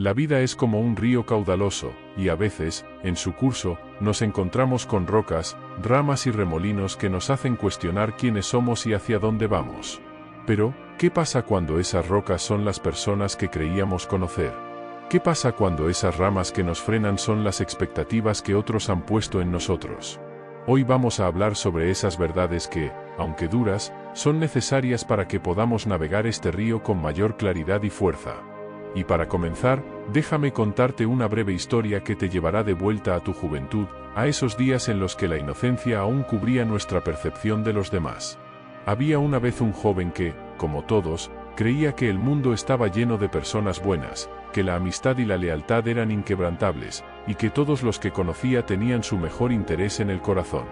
La vida es como un río caudaloso, y a veces, en su curso, nos encontramos con rocas, ramas y remolinos que nos hacen cuestionar quiénes somos y hacia dónde vamos. Pero, ¿qué pasa cuando esas rocas son las personas que creíamos conocer? ¿Qué pasa cuando esas ramas que nos frenan son las expectativas que otros han puesto en nosotros? Hoy vamos a hablar sobre esas verdades que, aunque duras, son necesarias para que podamos navegar este río con mayor claridad y fuerza. Y para comenzar, déjame contarte una breve historia que te llevará de vuelta a tu juventud, a esos días en los que la inocencia aún cubría nuestra percepción de los demás. Había una vez un joven que, como todos, creía que el mundo estaba lleno de personas buenas, que la amistad y la lealtad eran inquebrantables, y que todos los que conocía tenían su mejor interés en el corazón.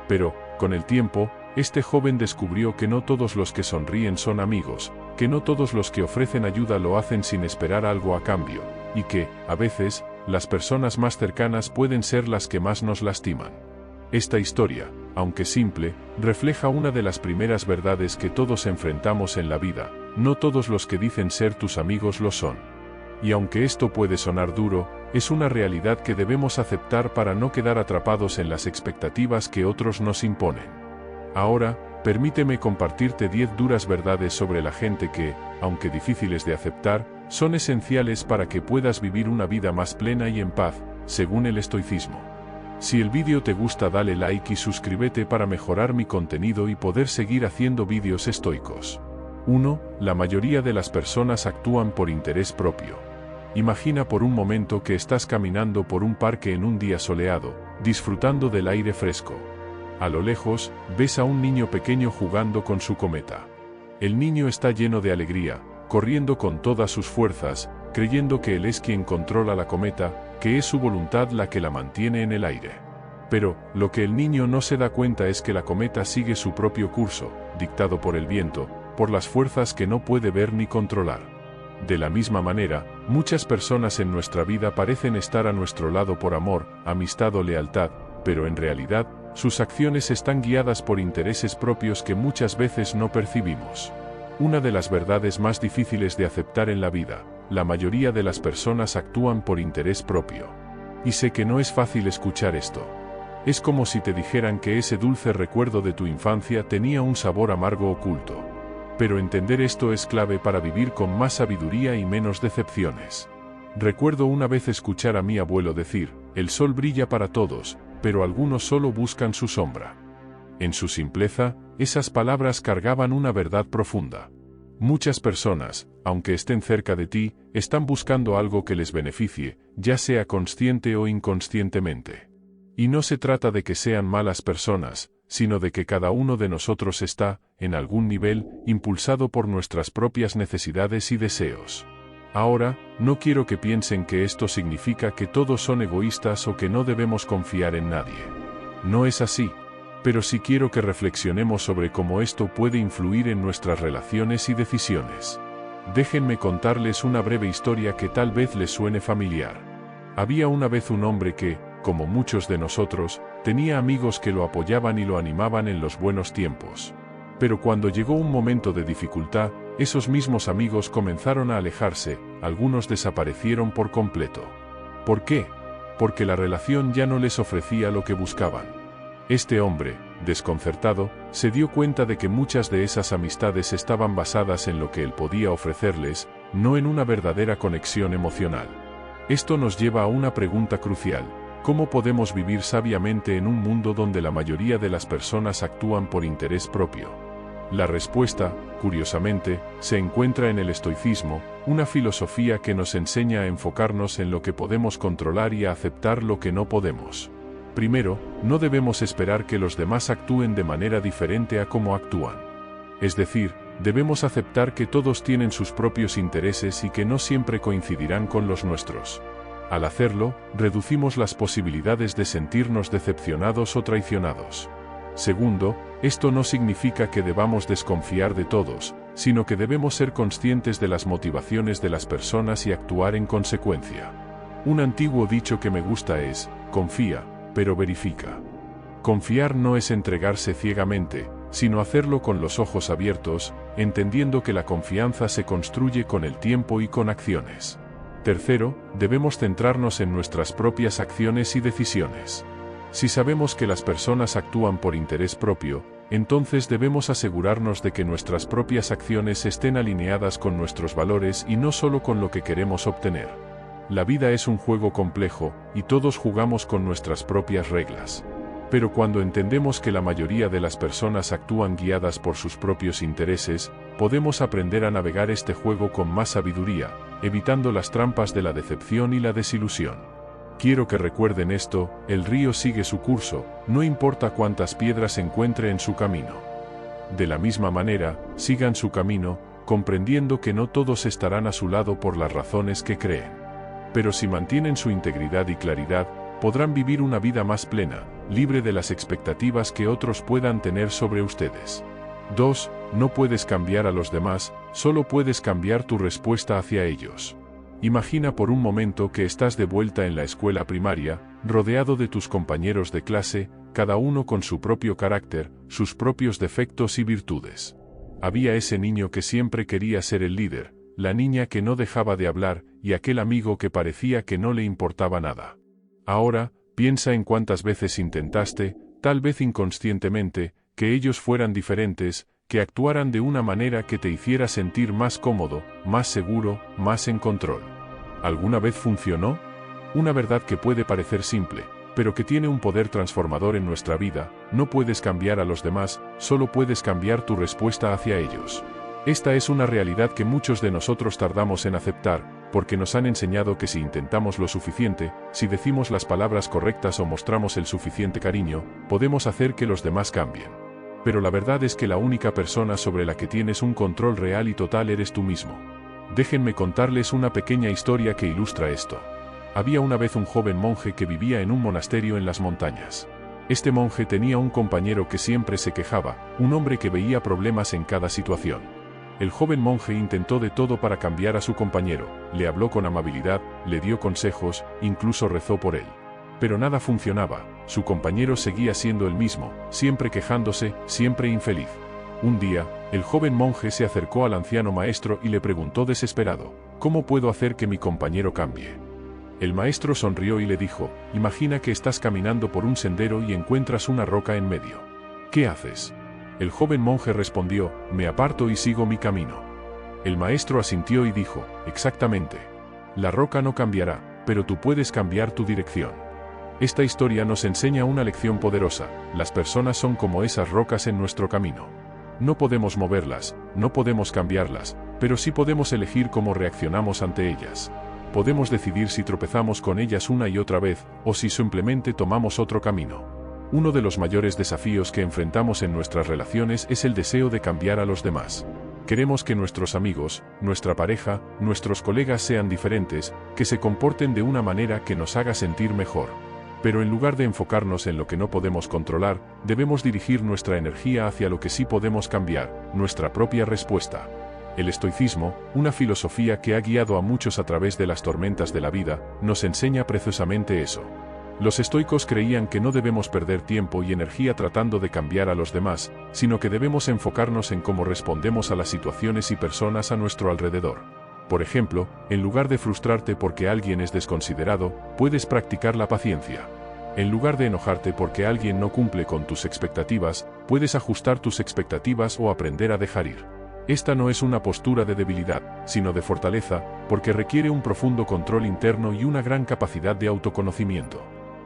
Pero, con el tiempo, este joven descubrió que no todos los que sonríen son amigos, que no todos los que ofrecen ayuda lo hacen sin esperar algo a cambio, y que, a veces, las personas más cercanas pueden ser las que más nos lastiman. Esta historia, aunque simple, refleja una de las primeras verdades que todos enfrentamos en la vida: no todos los que dicen ser tus amigos lo son. Y aunque esto puede sonar duro, es una realidad que debemos aceptar para no quedar atrapados en las expectativas que otros nos imponen. Ahora, permíteme compartirte 10 duras verdades sobre la gente que, aunque difíciles de aceptar, son esenciales para que puedas vivir una vida más plena y en paz, según el estoicismo. Si el vídeo te gusta, dale like y suscríbete para mejorar mi contenido y poder seguir haciendo vídeos estoicos. 1. La mayoría de las personas actúan por interés propio. Imagina por un momento que estás caminando por un parque en un día soleado, disfrutando del aire fresco. A lo lejos, ves a un niño pequeño jugando con su cometa. El niño está lleno de alegría, corriendo con todas sus fuerzas, creyendo que él es quien controla la cometa, que es su voluntad la que la mantiene en el aire. Pero, lo que el niño no se da cuenta es que la cometa sigue su propio curso, dictado por el viento, por las fuerzas que no puede ver ni controlar. De la misma manera, muchas personas en nuestra vida parecen estar a nuestro lado por amor, amistad o lealtad, pero en realidad, sus acciones están guiadas por intereses propios que muchas veces no percibimos. Una de las verdades más difíciles de aceptar en la vida: la mayoría de las personas actúan por interés propio. Y sé que no es fácil escuchar esto. Es como si te dijeran que ese dulce recuerdo de tu infancia tenía un sabor amargo oculto. Pero entender esto es clave para vivir con más sabiduría y menos decepciones. Recuerdo una vez escuchar a mi abuelo decir: el sol brilla para todos, pero algunos solo buscan su sombra. En su simpleza, esas palabras cargaban una verdad profunda. Muchas personas, aunque estén cerca de ti, están buscando algo que les beneficie, ya sea consciente o inconscientemente. Y no se trata de que sean malas personas, sino de que cada uno de nosotros está, en algún nivel, impulsado por nuestras propias necesidades y deseos. Ahora, no quiero que piensen que esto significa que todos son egoístas o que no debemos confiar en nadie. No es así. Pero sí quiero que reflexionemos sobre cómo esto puede influir en nuestras relaciones y decisiones. Déjenme contarles una breve historia que tal vez les suene familiar. Había una vez un hombre que, como muchos de nosotros, tenía amigos que lo apoyaban y lo animaban en los buenos tiempos. Pero cuando llegó un momento de dificultad, esos mismos amigos comenzaron a alejarse, algunos desaparecieron por completo. ¿Por qué? Porque la relación ya no les ofrecía lo que buscaban. Este hombre, desconcertado, se dio cuenta de que muchas de esas amistades estaban basadas en lo que él podía ofrecerles, no en una verdadera conexión emocional. Esto nos lleva a una pregunta crucial: ¿cómo podemos vivir sabiamente en un mundo donde la mayoría de las personas actúan por interés propio? La respuesta, curiosamente, se encuentra en el estoicismo, una filosofía que nos enseña a enfocarnos en lo que podemos controlar y a aceptar lo que no podemos. Primero, no debemos esperar que los demás actúen de manera diferente a cómo actúan. Es decir, debemos aceptar que todos tienen sus propios intereses y que no siempre coincidirán con los nuestros. Al hacerlo, reducimos las posibilidades de sentirnos decepcionados o traicionados. Segundo, esto no significa que debamos desconfiar de todos, sino que debemos ser conscientes de las motivaciones de las personas y actuar en consecuencia. Un antiguo dicho que me gusta es: confía, pero verifica. Confiar no es entregarse ciegamente, sino hacerlo con los ojos abiertos, entendiendo que la confianza se construye con el tiempo y con acciones. Tercero, debemos centrarnos en nuestras propias acciones y decisiones. Si sabemos que las personas actúan por interés propio, entonces debemos asegurarnos de que nuestras propias acciones estén alineadas con nuestros valores y no solo con lo que queremos obtener. La vida es un juego complejo, y todos jugamos con nuestras propias reglas. Pero cuando entendemos que la mayoría de las personas actúan guiadas por sus propios intereses, podemos aprender a navegar este juego con más sabiduría, evitando las trampas de la decepción y la desilusión. Quiero que recuerden esto: el río sigue su curso, no importa cuántas piedras encuentre en su camino. De la misma manera, sigan su camino, comprendiendo que no todos estarán a su lado por las razones que creen. Pero si mantienen su integridad y claridad, podrán vivir una vida más plena, libre de las expectativas que otros puedan tener sobre ustedes. 2. No puedes cambiar a los demás, solo puedes cambiar tu respuesta hacia ellos. Imagina por un momento que estás de vuelta en la escuela primaria, rodeado de tus compañeros de clase, cada uno con su propio carácter, sus propios defectos y virtudes. Había ese niño que siempre quería ser el líder, la niña que no dejaba de hablar, y aquel amigo que parecía que no le importaba nada. Ahora, piensa en cuántas veces intentaste, tal vez inconscientemente, que ellos fueran diferentes, que actuaran de una manera que te hiciera sentir más cómodo, más seguro, más en control. ¿Alguna vez funcionó? Una verdad que puede parecer simple, pero que tiene un poder transformador en nuestra vida: no puedes cambiar a los demás, solo puedes cambiar tu respuesta hacia ellos. Esta es una realidad que muchos de nosotros tardamos en aceptar, porque nos han enseñado que si intentamos lo suficiente, si decimos las palabras correctas o mostramos el suficiente cariño, podemos hacer que los demás cambien. Pero la verdad es que la única persona sobre la que tienes un control real y total eres tú mismo. Déjenme contarles una pequeña historia que ilustra esto. Había una vez un joven monje que vivía en un monasterio en las montañas. Este monje tenía un compañero que siempre se quejaba, un hombre que veía problemas en cada situación. El joven monje intentó de todo para cambiar a su compañero, le habló con amabilidad, le dio consejos, incluso rezó por él. Pero nada funcionaba, su compañero seguía siendo el mismo, siempre quejándose, siempre infeliz. Un día, el joven monje se acercó al anciano maestro y le preguntó desesperado: ¿cómo puedo hacer que mi compañero cambie? El maestro sonrió y le dijo: imagina que estás caminando por un sendero y encuentras una roca en medio. ¿Qué haces? El joven monje respondió: me aparto y sigo mi camino. El maestro asintió y dijo: exactamente. La roca no cambiará, pero tú puedes cambiar tu dirección. Esta historia nos enseña una lección poderosa: las personas son como esas rocas en nuestro camino. No podemos moverlas, no podemos cambiarlas, pero sí podemos elegir cómo reaccionamos ante ellas. Podemos decidir si tropezamos con ellas una y otra vez, o si simplemente tomamos otro camino. Uno de los mayores desafíos que enfrentamos en nuestras relaciones es el deseo de cambiar a los demás. Queremos que nuestros amigos, nuestra pareja, nuestros colegas sean diferentes, que se comporten de una manera que nos haga sentir mejor. Pero en lugar de enfocarnos en lo que no podemos controlar, debemos dirigir nuestra energía hacia lo que sí podemos cambiar, nuestra propia respuesta. El estoicismo, una filosofía que ha guiado a muchos a través de las tormentas de la vida, nos enseña precisamente eso. Los estoicos creían que no debemos perder tiempo y energía tratando de cambiar a los demás, sino que debemos enfocarnos en cómo respondemos a las situaciones y personas a nuestro alrededor. Por ejemplo, en lugar de frustrarte porque alguien es desconsiderado, puedes practicar la paciencia. En lugar de enojarte porque alguien no cumple con tus expectativas, puedes ajustar tus expectativas o aprender a dejar ir. Esta no es una postura de debilidad, sino de fortaleza, porque requiere un profundo control interno y una gran capacidad de autoconocimiento.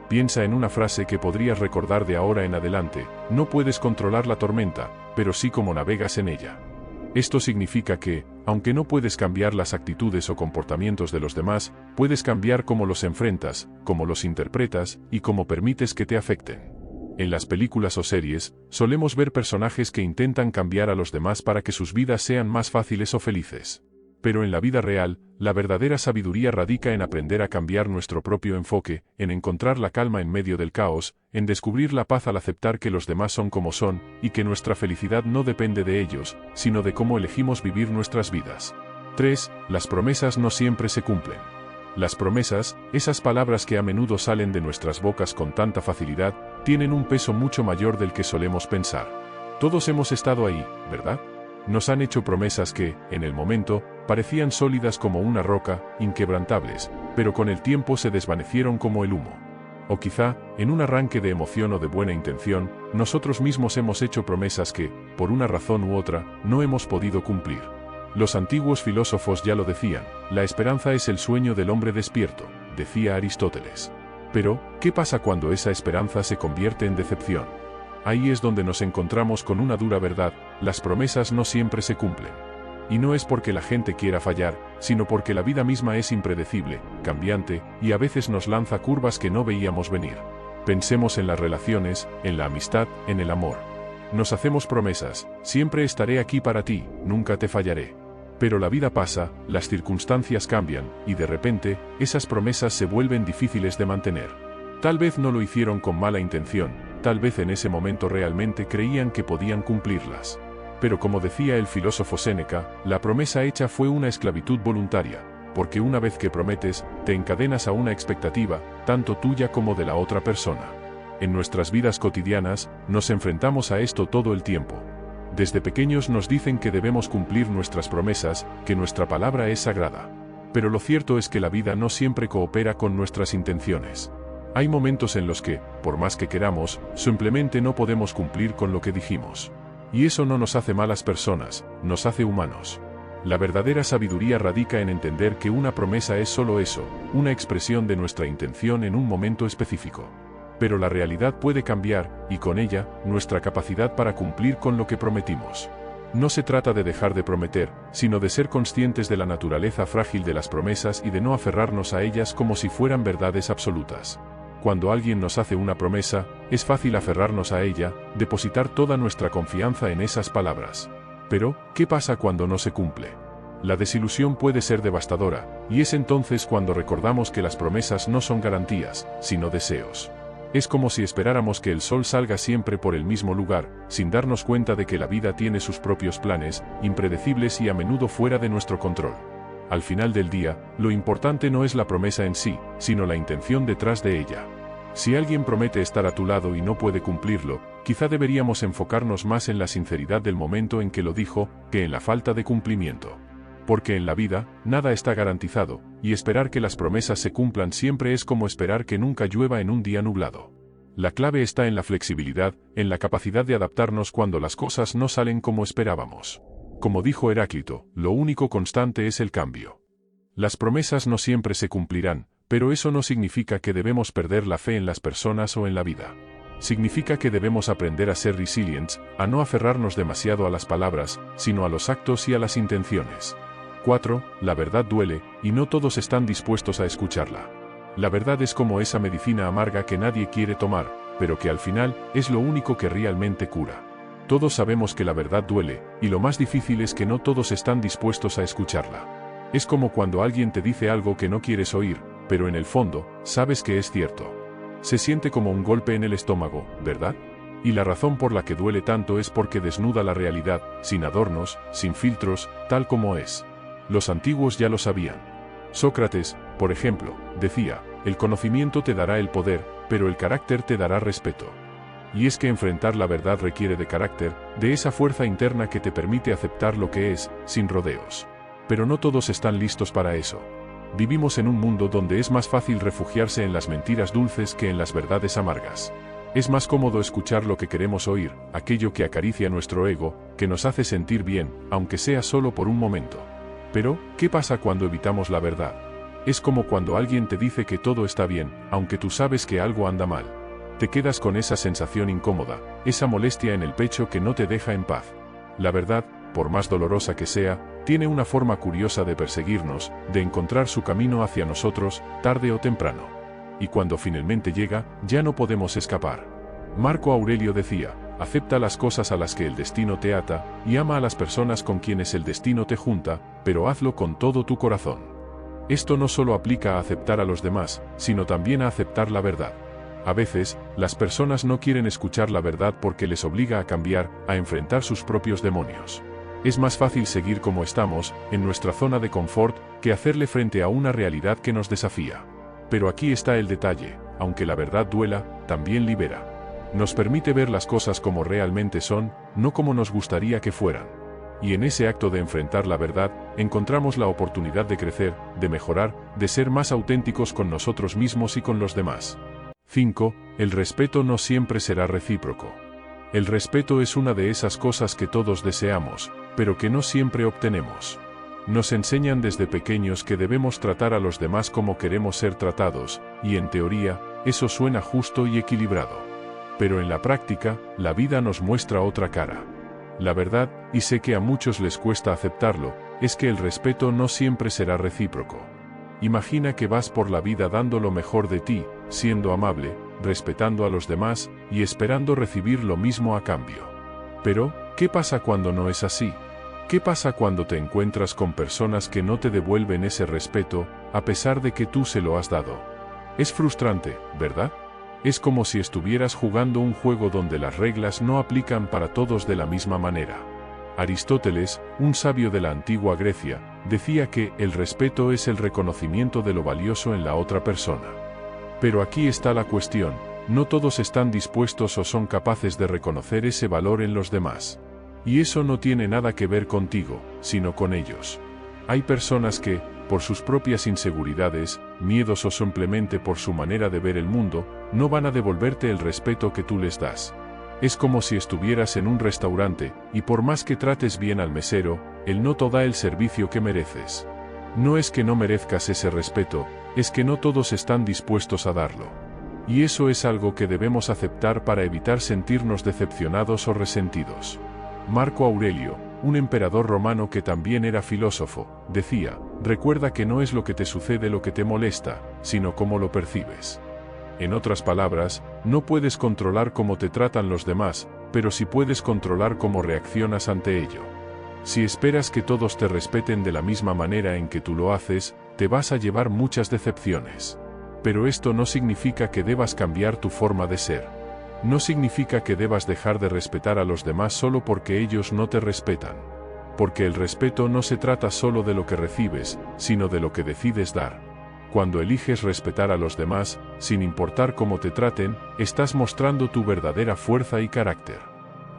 Piensa en una frase que podrías recordar de ahora en adelante: no puedes controlar la tormenta, pero sí cómo navegas en ella. Esto significa que, aunque no puedes cambiar las actitudes o comportamientos de los demás, puedes cambiar cómo los enfrentas, cómo los interpretas y cómo permites que te afecten. En las películas o series, solemos ver personajes que intentan cambiar a los demás para que sus vidas sean más fáciles o felices. Pero en la vida real, la verdadera sabiduría radica en aprender a cambiar nuestro propio enfoque, en encontrar la calma en medio del caos, en descubrir la paz al aceptar que los demás son como son, y que nuestra felicidad no depende de ellos, sino de cómo elegimos vivir nuestras vidas. 3. Las promesas no siempre se cumplen. Las promesas, esas palabras que a menudo salen de nuestras bocas con tanta facilidad, tienen un peso mucho mayor del que solemos pensar. Todos hemos estado ahí, ¿verdad? Nos han hecho promesas que, en el momento, parecían sólidas como una roca, inquebrantables, pero con el tiempo se desvanecieron como el humo. O quizá, en un arranque de emoción o de buena intención, nosotros mismos hemos hecho promesas que, por una razón u otra, no hemos podido cumplir. Los antiguos filósofos ya lo decían, la esperanza es el sueño del hombre despierto, decía Aristóteles. Pero, ¿qué pasa cuando esa esperanza se convierte en decepción? Ahí es donde nos encontramos con una dura verdad, las promesas no siempre se cumplen. Y no es porque la gente quiera fallar, sino porque la vida misma es impredecible, cambiante, y a veces nos lanza curvas que no veíamos venir. Pensemos en las relaciones, en la amistad, en el amor. Nos hacemos promesas, siempre estaré aquí para ti, nunca te fallaré. Pero la vida pasa, las circunstancias cambian, y de repente, esas promesas se vuelven difíciles de mantener. Tal vez no lo hicieron con mala intención, tal vez en ese momento realmente creían que podían cumplirlas. Pero como decía el filósofo Séneca, la promesa hecha fue una esclavitud voluntaria, porque una vez que prometes, te encadenas a una expectativa, tanto tuya como de la otra persona. En nuestras vidas cotidianas, nos enfrentamos a esto todo el tiempo. Desde pequeños nos dicen que debemos cumplir nuestras promesas, que nuestra palabra es sagrada. Pero lo cierto es que la vida no siempre coopera con nuestras intenciones. Hay momentos en los que, por más que queramos, simplemente no podemos cumplir con lo que dijimos. Y eso no nos hace malas personas, nos hace humanos. La verdadera sabiduría radica en entender que una promesa es solo eso, una expresión de nuestra intención en un momento específico. Pero la realidad puede cambiar, y con ella, nuestra capacidad para cumplir con lo que prometimos. No se trata de dejar de prometer, sino de ser conscientes de la naturaleza frágil de las promesas y de no aferrarnos a ellas como si fueran verdades absolutas. Cuando alguien nos hace una promesa, es fácil aferrarnos a ella, depositar toda nuestra confianza en esas palabras. Pero, ¿qué pasa cuando no se cumple? La desilusión puede ser devastadora, y es entonces cuando recordamos que las promesas no son garantías, sino deseos. Es como si esperáramos que el sol salga siempre por el mismo lugar, sin darnos cuenta de que la vida tiene sus propios planes, impredecibles y a menudo fuera de nuestro control. Al final del día, lo importante no es la promesa en sí, sino la intención detrás de ella. Si alguien promete estar a tu lado y no puede cumplirlo, quizá deberíamos enfocarnos más en la sinceridad del momento en que lo dijo, que en la falta de cumplimiento. Porque en la vida, nada está garantizado, y esperar que las promesas se cumplan siempre es como esperar que nunca llueva en un día nublado. La clave está en la flexibilidad, en la capacidad de adaptarnos cuando las cosas no salen como esperábamos. Como dijo Heráclito, lo único constante es el cambio. Las promesas no siempre se cumplirán, pero eso no significa que debemos perder la fe en las personas o en la vida. Significa que debemos aprender a ser resilientes, a no aferrarnos demasiado a las palabras, sino a los actos y a las intenciones. 4. La verdad duele, y no todos están dispuestos a escucharla. La verdad es como esa medicina amarga que nadie quiere tomar, pero que al final, es lo único que realmente cura. Todos sabemos que la verdad duele, y lo más difícil es que no todos están dispuestos a escucharla. Es como cuando alguien te dice algo que no quieres oír, pero en el fondo, sabes que es cierto. Se siente como un golpe en el estómago, ¿verdad? Y la razón por la que duele tanto es porque desnuda la realidad, sin adornos, sin filtros, tal como es. Los antiguos ya lo sabían. Sócrates, por ejemplo, decía, el conocimiento te dará el poder, pero el carácter te dará respeto. Y es que enfrentar la verdad requiere de carácter, de esa fuerza interna que te permite aceptar lo que es, sin rodeos. Pero no todos están listos para eso. Vivimos en un mundo donde es más fácil refugiarse en las mentiras dulces que en las verdades amargas. Es más cómodo escuchar lo que queremos oír, aquello que acaricia nuestro ego, que nos hace sentir bien, aunque sea solo por un momento. Pero, ¿qué pasa cuando evitamos la verdad? Es como cuando alguien te dice que todo está bien, aunque tú sabes que algo anda mal. Te quedas con esa sensación incómoda, esa molestia en el pecho que no te deja en paz. La verdad, por más dolorosa que sea, tiene una forma curiosa de perseguirnos, de encontrar su camino hacia nosotros, tarde o temprano. Y cuando finalmente llega, ya no podemos escapar. Marco Aurelio decía, acepta las cosas a las que el destino te ata, y ama a las personas con quienes el destino te junta, pero hazlo con todo tu corazón. Esto no solo aplica a aceptar a los demás, sino también a aceptar la verdad. A veces, las personas no quieren escuchar la verdad porque les obliga a cambiar, a enfrentar sus propios demonios. Es más fácil seguir como estamos, en nuestra zona de confort, que hacerle frente a una realidad que nos desafía. Pero aquí está el detalle, aunque la verdad duela, también libera. Nos permite ver las cosas como realmente son, no como nos gustaría que fueran. Y en ese acto de enfrentar la verdad, encontramos la oportunidad de crecer, de mejorar, de ser más auténticos con nosotros mismos y con los demás. 5. El respeto no siempre será recíproco. El respeto es una de esas cosas que todos deseamos, pero que no siempre obtenemos. Nos enseñan desde pequeños que debemos tratar a los demás como queremos ser tratados, y en teoría, eso suena justo y equilibrado. Pero en la práctica, la vida nos muestra otra cara. La verdad, y sé que a muchos les cuesta aceptarlo, es que el respeto no siempre será recíproco. Imagina que vas por la vida dando lo mejor de ti, siendo amable, respetando a los demás, y esperando recibir lo mismo a cambio. Pero, ¿qué pasa cuando no es así? ¿Qué pasa cuando te encuentras con personas que no te devuelven ese respeto, a pesar de que tú se lo has dado? Es frustrante, ¿verdad? Es como si estuvieras jugando un juego donde las reglas no aplican para todos de la misma manera. Aristóteles, un sabio de la antigua Grecia, decía que el respeto es el reconocimiento de lo valioso en la otra persona. Pero aquí está la cuestión, no todos están dispuestos o son capaces de reconocer ese valor en los demás. Y eso no tiene nada que ver contigo, sino con ellos. Hay personas que, por sus propias inseguridades, miedos o simplemente por su manera de ver el mundo, no van a devolverte el respeto que tú les das. Es como si estuvieras en un restaurante, y por más que trates bien al mesero, él no te da el servicio que mereces. No es que no merezcas ese respeto, es que no todos están dispuestos a darlo. Y eso es algo que debemos aceptar para evitar sentirnos decepcionados o resentidos. Marco Aurelio, un emperador romano que también era filósofo, decía: recuerda que no es lo que te sucede lo que te molesta, sino cómo lo percibes. En otras palabras, no puedes controlar cómo te tratan los demás, pero sí puedes controlar cómo reaccionas ante ello. Si esperas que todos te respeten de la misma manera en que tú lo haces, te vas a llevar muchas decepciones. Pero esto no significa que debas cambiar tu forma de ser. No significa que debas dejar de respetar a los demás solo porque ellos no te respetan. Porque el respeto no se trata solo de lo que recibes, sino de lo que decides dar. Cuando eliges respetar a los demás, sin importar cómo te traten, estás mostrando tu verdadera fuerza y carácter.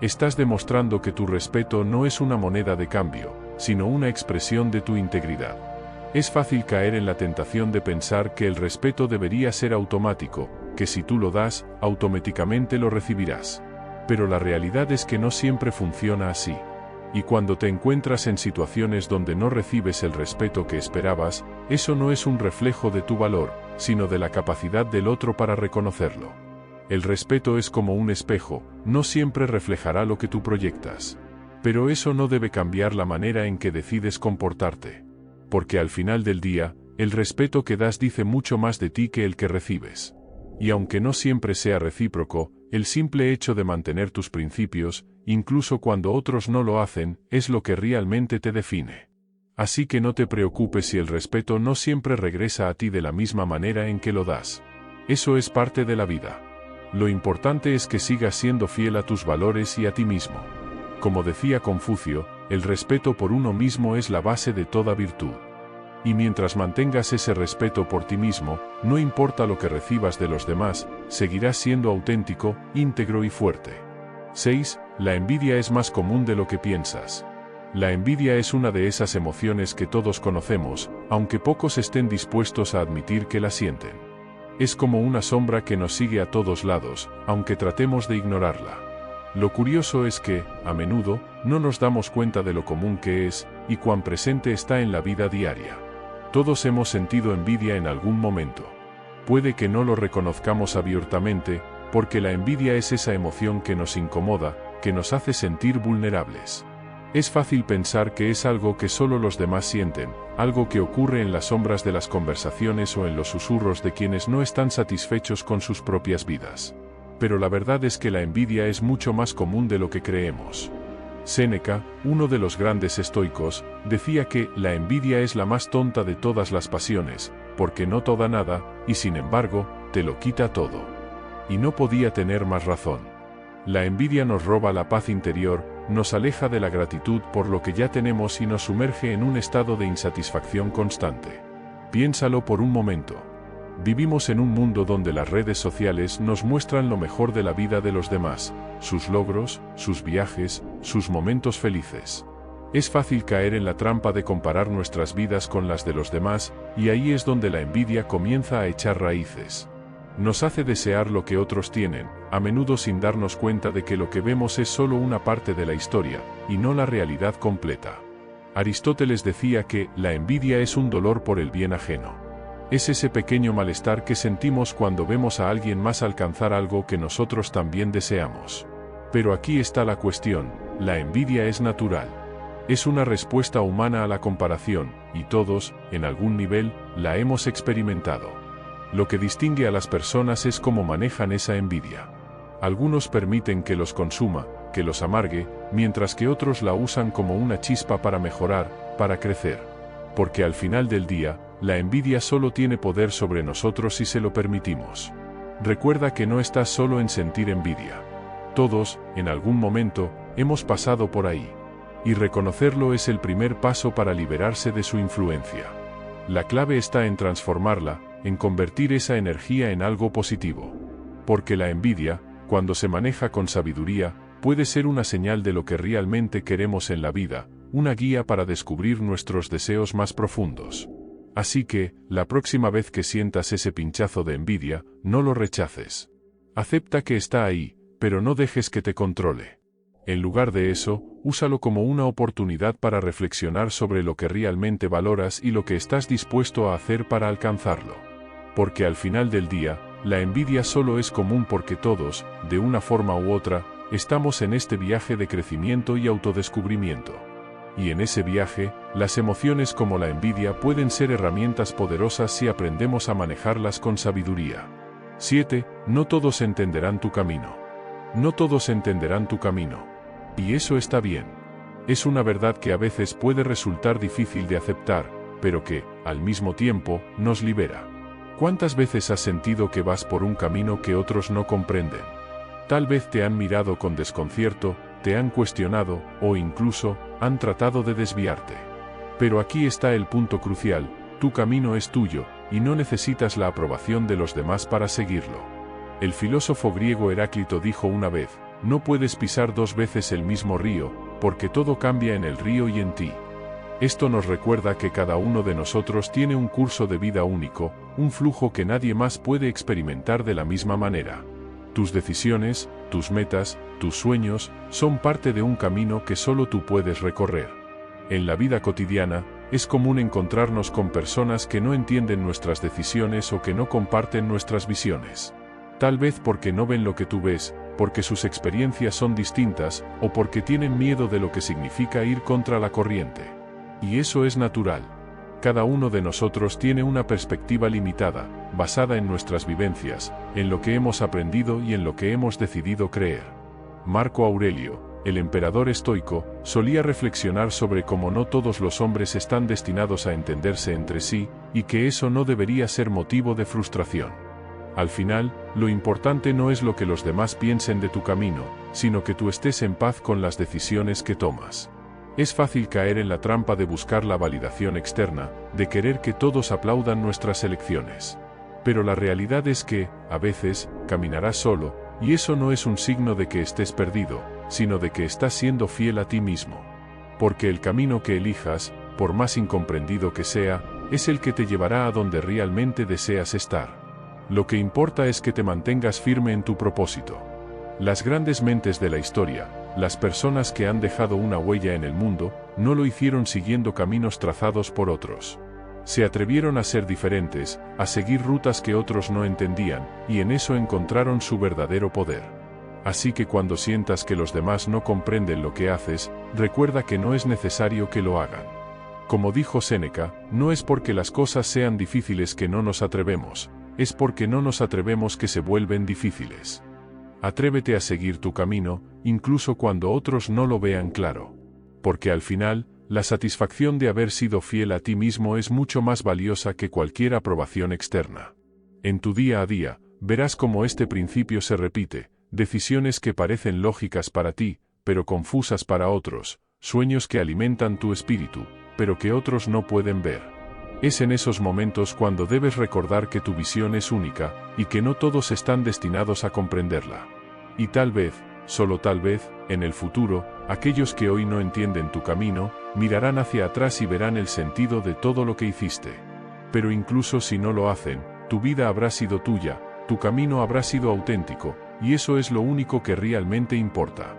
Estás demostrando que tu respeto no es una moneda de cambio, sino una expresión de tu integridad. Es fácil caer en la tentación de pensar que el respeto debería ser automático, que si tú lo das, automáticamente lo recibirás. Pero la realidad es que no siempre funciona así. Y cuando te encuentras en situaciones donde no recibes el respeto que esperabas, eso no es un reflejo de tu valor, sino de la capacidad del otro para reconocerlo. El respeto es como un espejo, no siempre reflejará lo que tú proyectas. Pero eso no debe cambiar la manera en que decides comportarte. Porque al final del día, el respeto que das dice mucho más de ti que el que recibes. Y aunque no siempre sea recíproco, el simple hecho de mantener tus principios, incluso cuando otros no lo hacen, es lo que realmente te define. Así que no te preocupes si el respeto no siempre regresa a ti de la misma manera en que lo das. Eso es parte de la vida. Lo importante es que sigas siendo fiel a tus valores y a ti mismo. Como decía Confucio, el respeto por uno mismo es la base de toda virtud. Y mientras mantengas ese respeto por ti mismo, no importa lo que recibas de los demás, seguirás siendo auténtico, íntegro y fuerte. 6. La envidia es más común de lo que piensas. La envidia es una de esas emociones que todos conocemos, aunque pocos estén dispuestos a admitir que la sienten. Es como una sombra que nos sigue a todos lados, aunque tratemos de ignorarla. Lo curioso es que, a menudo, no nos damos cuenta de lo común que es, y cuán presente está en la vida diaria. Todos hemos sentido envidia en algún momento. Puede que no lo reconozcamos abiertamente, porque la envidia es esa emoción que nos incomoda, que nos hace sentir vulnerables. Es fácil pensar que es algo que solo los demás sienten, algo que ocurre en las sombras de las conversaciones o en los susurros de quienes no están satisfechos con sus propias vidas. Pero la verdad es que la envidia es mucho más común de lo que creemos. Séneca, uno de los grandes estoicos, decía que la envidia es la más tonta de todas las pasiones, porque no te da nada, y sin embargo, te lo quita todo. Y no podía tener más razón. La envidia nos roba la paz interior, nos aleja de la gratitud por lo que ya tenemos y nos sumerge en un estado de insatisfacción constante. Piénsalo por un momento. Vivimos en un mundo donde las redes sociales nos muestran lo mejor de la vida de los demás, sus logros, sus viajes, sus momentos felices. Es fácil caer en la trampa de comparar nuestras vidas con las de los demás, y ahí es donde la envidia comienza a echar raíces. Nos hace desear lo que otros tienen, a menudo sin darnos cuenta de que lo que vemos es solo una parte de la historia, y no la realidad completa. Aristóteles decía que la envidia es un dolor por el bien ajeno. Es ese pequeño malestar que sentimos cuando vemos a alguien más alcanzar algo que nosotros también deseamos. Pero aquí está la cuestión: la envidia es natural. Es una respuesta humana a la comparación, y todos, en algún nivel, la hemos experimentado. Lo que distingue a las personas es cómo manejan esa envidia. Algunos permiten que los consuma, que los amargue, mientras que otros la usan como una chispa para mejorar, para crecer. Porque al final del día, la envidia solo tiene poder sobre nosotros si se lo permitimos. Recuerda que no estás solo en sentir envidia. Todos, en algún momento, hemos pasado por ahí. Y reconocerlo es el primer paso para liberarse de su influencia. La clave está en transformarla, en convertir esa energía en algo positivo. Porque la envidia, cuando se maneja con sabiduría, puede ser una señal de lo que realmente queremos en la vida, una guía para descubrir nuestros deseos más profundos. Así que, la próxima vez que sientas ese pinchazo de envidia, no lo rechaces. Acepta que está ahí, pero no dejes que te controle. En lugar de eso, úsalo como una oportunidad para reflexionar sobre lo que realmente valoras y lo que estás dispuesto a hacer para alcanzarlo. Porque al final del día, la envidia solo es común porque todos, de una forma u otra, estamos en este viaje de crecimiento y autodescubrimiento. Y en ese viaje, las emociones como la envidia pueden ser herramientas poderosas si aprendemos a manejarlas con sabiduría. 7. No todos entenderán tu camino. No todos entenderán tu camino. Y eso está bien. Es una verdad que a veces puede resultar difícil de aceptar, pero que, al mismo tiempo, nos libera. ¿Cuántas veces has sentido que vas por un camino que otros no comprenden? Tal vez te han mirado con desconcierto, te han cuestionado, o incluso, han tratado de desviarte. Pero aquí está el punto crucial: tu camino es tuyo, y no necesitas la aprobación de los demás para seguirlo. El filósofo griego Heráclito dijo una vez: no puedes pisar dos veces el mismo río, porque todo cambia en el río y en ti. Esto nos recuerda que cada uno de nosotros tiene un curso de vida único, un flujo que nadie más puede experimentar de la misma manera. Tus decisiones, tus metas, tus sueños, son parte de un camino que solo tú puedes recorrer. En la vida cotidiana, es común encontrarnos con personas que no entienden nuestras decisiones o que no comparten nuestras visiones. Tal vez porque no ven lo que tú ves, porque sus experiencias son distintas, o porque tienen miedo de lo que significa ir contra la corriente. Y eso es natural. Cada uno de nosotros tiene una perspectiva limitada, basada en nuestras vivencias, en lo que hemos aprendido y en lo que hemos decidido creer. Marco Aurelio, el emperador estoico, solía reflexionar sobre cómo no todos los hombres están destinados a entenderse entre sí, y que eso no debería ser motivo de frustración. Al final, lo importante no es lo que los demás piensen de tu camino, sino que tú estés en paz con las decisiones que tomas. Es fácil caer en la trampa de buscar la validación externa, de querer que todos aplaudan nuestras elecciones. Pero la realidad es que, a veces, caminarás solo, y eso no es un signo de que estés perdido, sino de que estás siendo fiel a ti mismo. Porque el camino que elijas, por más incomprendido que sea, es el que te llevará a donde realmente deseas estar. Lo que importa es que te mantengas firme en tu propósito. Las grandes mentes de la historia, las personas que han dejado una huella en el mundo, no lo hicieron siguiendo caminos trazados por otros. Se atrevieron a ser diferentes, a seguir rutas que otros no entendían, y en eso encontraron su verdadero poder. Así que cuando sientas que los demás no comprenden lo que haces, recuerda que no es necesario que lo hagan. Como dijo Séneca, no es porque las cosas sean difíciles que no nos atrevemos, es porque no nos atrevemos que se vuelven difíciles. Atrévete a seguir tu camino, incluso cuando otros no lo vean claro. Porque al final, la satisfacción de haber sido fiel a ti mismo es mucho más valiosa que cualquier aprobación externa. En tu día a día, verás cómo este principio se repite: decisiones que parecen lógicas para ti, pero confusas para otros, sueños que alimentan tu espíritu, pero que otros no pueden ver. Es en esos momentos cuando debes recordar que tu visión es única, y que no todos están destinados a comprenderla. Y tal vez, Solo tal vez, en el futuro, aquellos que hoy no entienden tu camino, mirarán hacia atrás y verán el sentido de todo lo que hiciste. Pero incluso si no lo hacen, tu vida habrá sido tuya, tu camino habrá sido auténtico, y eso es lo único que realmente importa.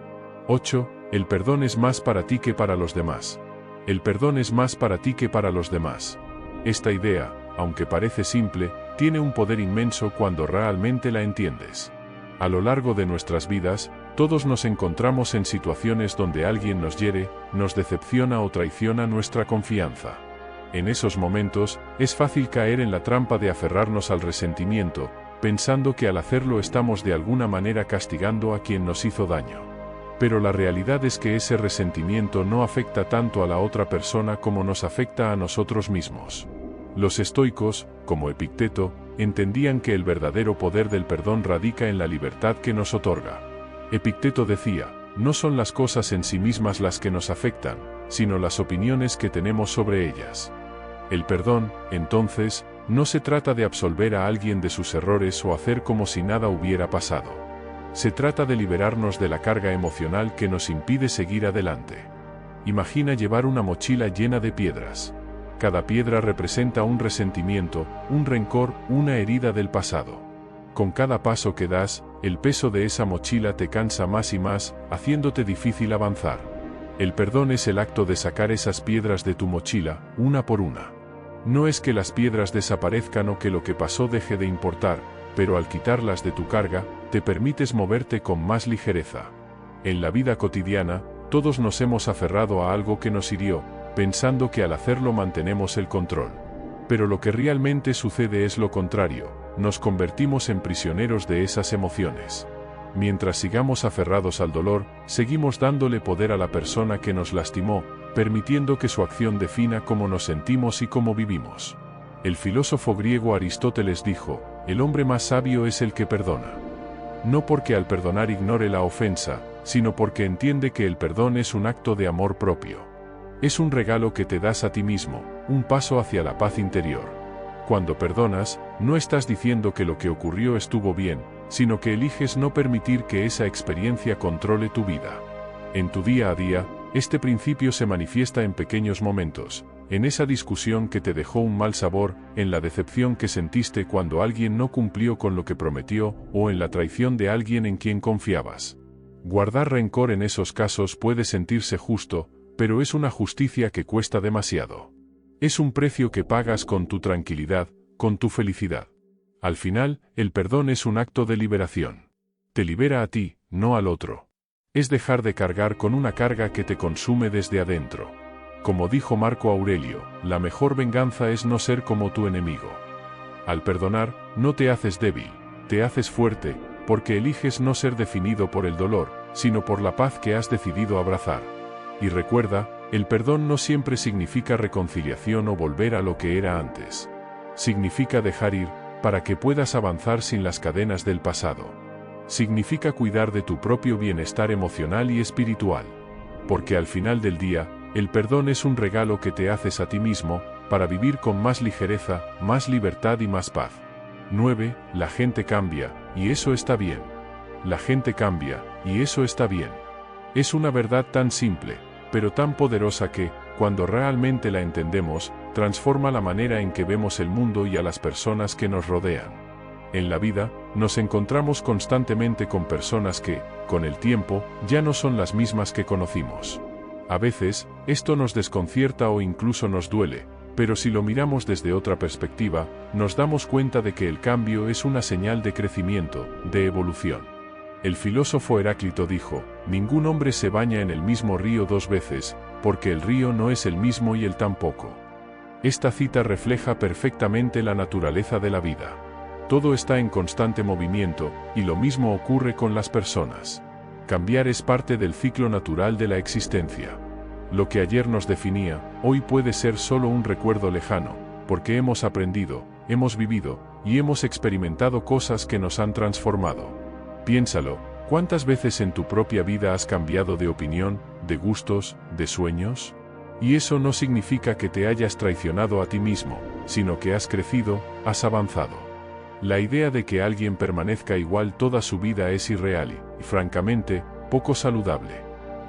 8. El perdón es más para ti que para los demás. El perdón es más para ti que para los demás. Esta idea, aunque parece simple, tiene un poder inmenso cuando realmente la entiendes. A lo largo de nuestras vidas, todos nos encontramos en situaciones donde alguien nos hiere, nos decepciona o traiciona nuestra confianza. En esos momentos, es fácil caer en la trampa de aferrarnos al resentimiento, pensando que al hacerlo estamos de alguna manera castigando a quien nos hizo daño. Pero la realidad es que ese resentimiento no afecta tanto a la otra persona como nos afecta a nosotros mismos. Los estoicos, como Epicteto, entendían que el verdadero poder del perdón radica en la libertad que nos otorga. Epicteto decía, no son las cosas en sí mismas las que nos afectan, sino las opiniones que tenemos sobre ellas. El perdón, entonces, no se trata de absolver a alguien de sus errores o hacer como si nada hubiera pasado. Se trata de liberarnos de la carga emocional que nos impide seguir adelante. Imagina llevar una mochila llena de piedras. Cada piedra representa un resentimiento, un rencor, una herida del pasado. Con cada paso que das, el peso de esa mochila te cansa más y más, haciéndote difícil avanzar. El perdón es el acto de sacar esas piedras de tu mochila, una por una. No es que las piedras desaparezcan o que lo que pasó deje de importar, pero al quitarlas de tu carga, te permites moverte con más ligereza. En la vida cotidiana, todos nos hemos aferrado a algo que nos hirió, pensando que al hacerlo mantenemos el control. Pero lo que realmente sucede es lo contrario, nos convertimos en prisioneros de esas emociones. Mientras sigamos aferrados al dolor, seguimos dándole poder a la persona que nos lastimó, permitiendo que su acción defina cómo nos sentimos y cómo vivimos. El filósofo griego Aristóteles dijo, el hombre más sabio es el que perdona. No porque al perdonar ignore la ofensa, sino porque entiende que el perdón es un acto de amor propio. Es un regalo que te das a ti mismo, un paso hacia la paz interior. Cuando perdonas, no estás diciendo que lo que ocurrió estuvo bien, sino que eliges no permitir que esa experiencia controle tu vida. En tu día a día, este principio se manifiesta en pequeños momentos, en esa discusión que te dejó un mal sabor, en la decepción que sentiste cuando alguien no cumplió con lo que prometió, o en la traición de alguien en quien confiabas. Guardar rencor en esos casos puede sentirse justo, pero es una justicia que cuesta demasiado. Es un precio que pagas con tu tranquilidad, con tu felicidad. Al final, el perdón es un acto de liberación. Te libera a ti, no al otro. Es dejar de cargar con una carga que te consume desde adentro. Como dijo Marco Aurelio, la mejor venganza es no ser como tu enemigo. Al perdonar, no te haces débil, te haces fuerte, porque eliges no ser definido por el dolor, sino por la paz que has decidido abrazar. Y recuerda, el perdón no siempre significa reconciliación o volver a lo que era antes. Significa dejar ir, para que puedas avanzar sin las cadenas del pasado. Significa cuidar de tu propio bienestar emocional y espiritual. Porque al final del día, el perdón es un regalo que te haces a ti mismo, para vivir con más ligereza, más libertad y más paz. 9. La gente cambia, y eso está bien. La gente cambia, y eso está bien. Es una verdad tan simple, pero tan poderosa que, cuando realmente la entendemos, transforma la manera en que vemos el mundo y a las personas que nos rodean. En la vida, nos encontramos constantemente con personas que, con el tiempo, ya no son las mismas que conocimos. A veces, esto nos desconcierta o incluso nos duele, pero si lo miramos desde otra perspectiva, nos damos cuenta de que el cambio es una señal de crecimiento, de evolución. El filósofo Heráclito dijo, ningún hombre se baña en el mismo río dos veces, porque el río no es el mismo y él tampoco. Esta cita refleja perfectamente la naturaleza de la vida. Todo está en constante movimiento, y lo mismo ocurre con las personas. Cambiar es parte del ciclo natural de la existencia. Lo que ayer nos definía, hoy puede ser solo un recuerdo lejano, porque hemos aprendido, hemos vivido, y hemos experimentado cosas que nos han transformado. Piénsalo, ¿cuántas veces en tu propia vida has cambiado de opinión, de gustos, de sueños? Y eso no significa que te hayas traicionado a ti mismo, sino que has crecido, has avanzado. La idea de que alguien permanezca igual toda su vida es irreal y, francamente, poco saludable.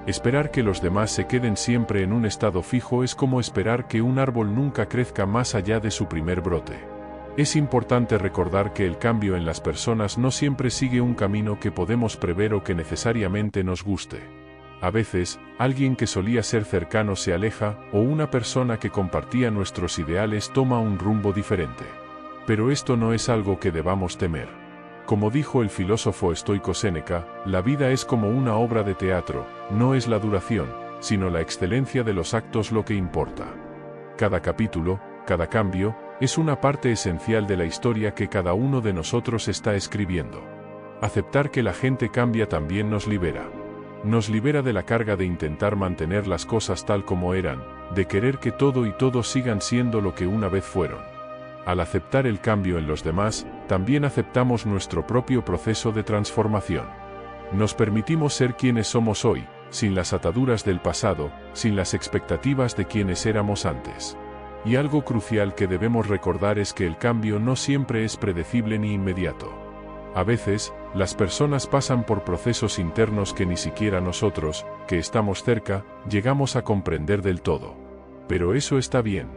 Esperar que los demás se queden siempre en un estado fijo es como esperar que un árbol nunca crezca más allá de su primer brote. Es importante recordar que el cambio en las personas no siempre sigue un camino que podemos prever o que necesariamente nos guste. A veces, alguien que solía ser cercano se aleja, o una persona que compartía nuestros ideales toma un rumbo diferente. Pero esto no es algo que debamos temer. Como dijo el filósofo estoico Séneca, la vida es como una obra de teatro, no es la duración, sino la excelencia de los actos lo que importa. Cada capítulo, cada cambio, es una parte esencial de la historia que cada uno de nosotros está escribiendo. Aceptar que la gente cambia también nos libera. Nos libera de la carga de intentar mantener las cosas tal como eran, de querer que todo y todos sigan siendo lo que una vez fueron. Al aceptar el cambio en los demás, también aceptamos nuestro propio proceso de transformación. Nos permitimos ser quienes somos hoy, sin las ataduras del pasado, sin las expectativas de quienes éramos antes. Y algo crucial que debemos recordar es que el cambio no siempre es predecible ni inmediato. A veces, las personas pasan por procesos internos que ni siquiera nosotros, que estamos cerca, llegamos a comprender del todo. Pero eso está bien.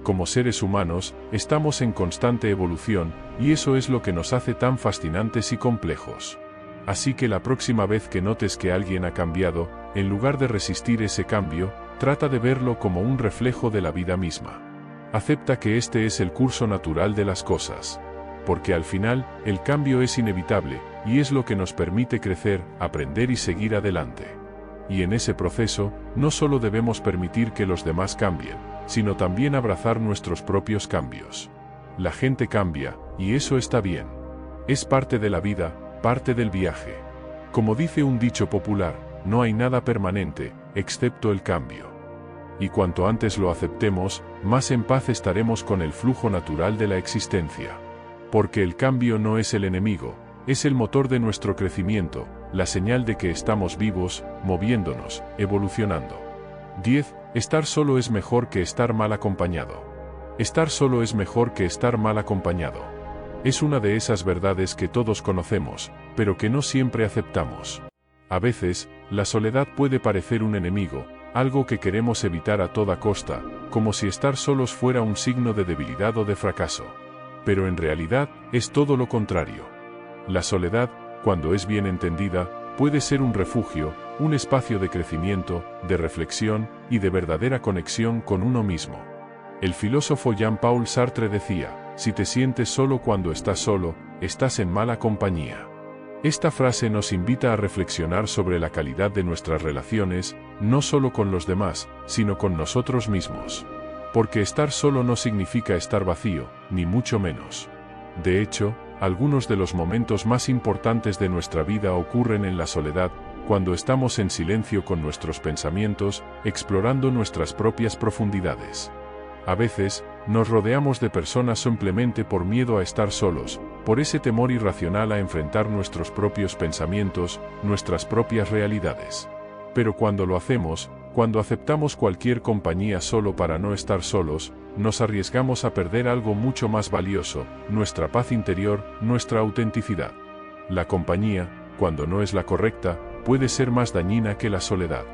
Como seres humanos, estamos en constante evolución, y eso es lo que nos hace tan fascinantes y complejos. Así que la próxima vez que notes que alguien ha cambiado, en lugar de resistir ese cambio, trata de verlo como un reflejo de la vida misma. Acepta que este es el curso natural de las cosas. Porque al final, el cambio es inevitable, y es lo que nos permite crecer, aprender y seguir adelante. Y en ese proceso, no solo debemos permitir que los demás cambien, sino también abrazar nuestros propios cambios. La gente cambia, y eso está bien. Es parte de la vida, parte del viaje. Como dice un dicho popular, no hay nada permanente, excepto el cambio. Y cuanto antes lo aceptemos, más en paz estaremos con el flujo natural de la existencia. Porque el cambio no es el enemigo, es el motor de nuestro crecimiento, la señal de que estamos vivos, moviéndonos, evolucionando. 10. Estar solo es mejor que estar mal acompañado. Estar solo es mejor que estar mal acompañado. Es una de esas verdades que todos conocemos, pero que no siempre aceptamos. A veces, la soledad puede parecer un enemigo, algo que queremos evitar a toda costa, como si estar solos fuera un signo de debilidad o de fracaso. Pero en realidad, es todo lo contrario. La soledad, cuando es bien entendida, puede ser un refugio, un espacio de crecimiento, de reflexión y de verdadera conexión con uno mismo. El filósofo Jean-Paul Sartre decía, si te sientes solo cuando estás solo, estás en mala compañía. Esta frase nos invita a reflexionar sobre la calidad de nuestras relaciones, no solo con los demás, sino con nosotros mismos. Porque estar solo no significa estar vacío, ni mucho menos. De hecho, algunos de los momentos más importantes de nuestra vida ocurren en la soledad, cuando estamos en silencio con nuestros pensamientos, explorando nuestras propias profundidades. A veces, nos rodeamos de personas simplemente por miedo a estar solos, por ese temor irracional a enfrentar nuestros propios pensamientos, nuestras propias realidades. Pero cuando lo hacemos, cuando aceptamos cualquier compañía solo para no estar solos, nos arriesgamos a perder algo mucho más valioso, nuestra paz interior, nuestra autenticidad. La compañía, cuando no es la correcta, puede ser más dañina que la soledad.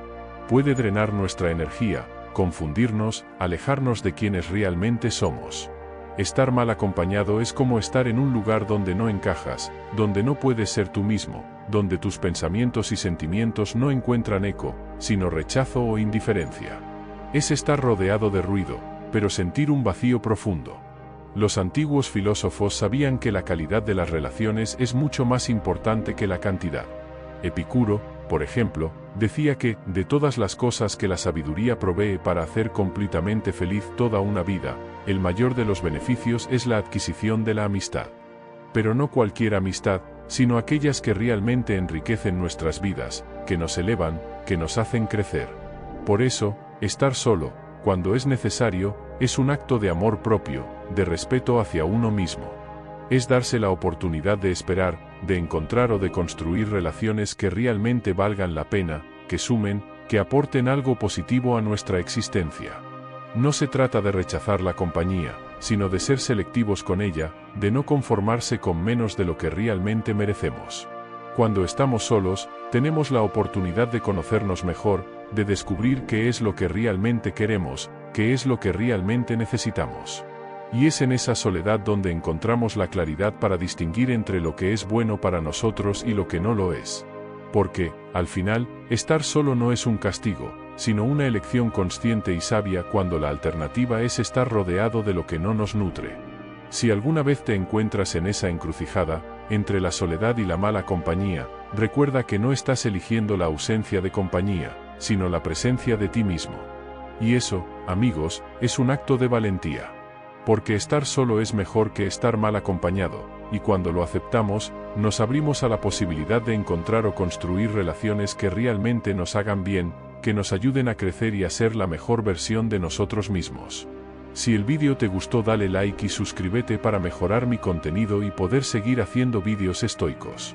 Puede drenar nuestra energía, confundirnos, alejarnos de quienes realmente somos. Estar mal acompañado es como estar en un lugar donde no encajas, donde no puedes ser tú mismo, donde tus pensamientos y sentimientos no encuentran eco, sino rechazo o indiferencia. Es estar rodeado de ruido, pero sentir un vacío profundo. Los antiguos filósofos sabían que la calidad de las relaciones es mucho más importante que la cantidad. Epicuro, por ejemplo, decía que, de todas las cosas que la sabiduría provee para hacer completamente feliz toda una vida, el mayor de los beneficios es la adquisición de la amistad. Pero no cualquier amistad, sino aquellas que realmente enriquecen nuestras vidas, que nos elevan, que nos hacen crecer. Por eso, estar solo, cuando es necesario, es un acto de amor propio, de respeto hacia uno mismo. Es darse la oportunidad de esperar, de encontrar o de construir relaciones que realmente valgan la pena, que sumen, que aporten algo positivo a nuestra existencia. No se trata de rechazar la compañía, sino de ser selectivos con ella, de no conformarse con menos de lo que realmente merecemos. Cuando estamos solos, tenemos la oportunidad de conocernos mejor, de descubrir qué es lo que realmente queremos, qué es lo que realmente necesitamos. Y es en esa soledad donde encontramos la claridad para distinguir entre lo que es bueno para nosotros y lo que no lo es. Porque, al final, estar solo no es un castigo, sino una elección consciente y sabia cuando la alternativa es estar rodeado de lo que no nos nutre. Si alguna vez te encuentras en esa encrucijada, entre la soledad y la mala compañía, recuerda que no estás eligiendo la ausencia de compañía, sino la presencia de ti mismo. Y eso, amigos, es un acto de valentía. Porque estar solo es mejor que estar mal acompañado, y cuando lo aceptamos, nos abrimos a la posibilidad de encontrar o construir relaciones que realmente nos hagan bien, que nos ayuden a crecer y a ser la mejor versión de nosotros mismos. Si el vídeo te gustó, dale like y suscríbete para mejorar mi contenido y poder seguir haciendo vídeos estoicos.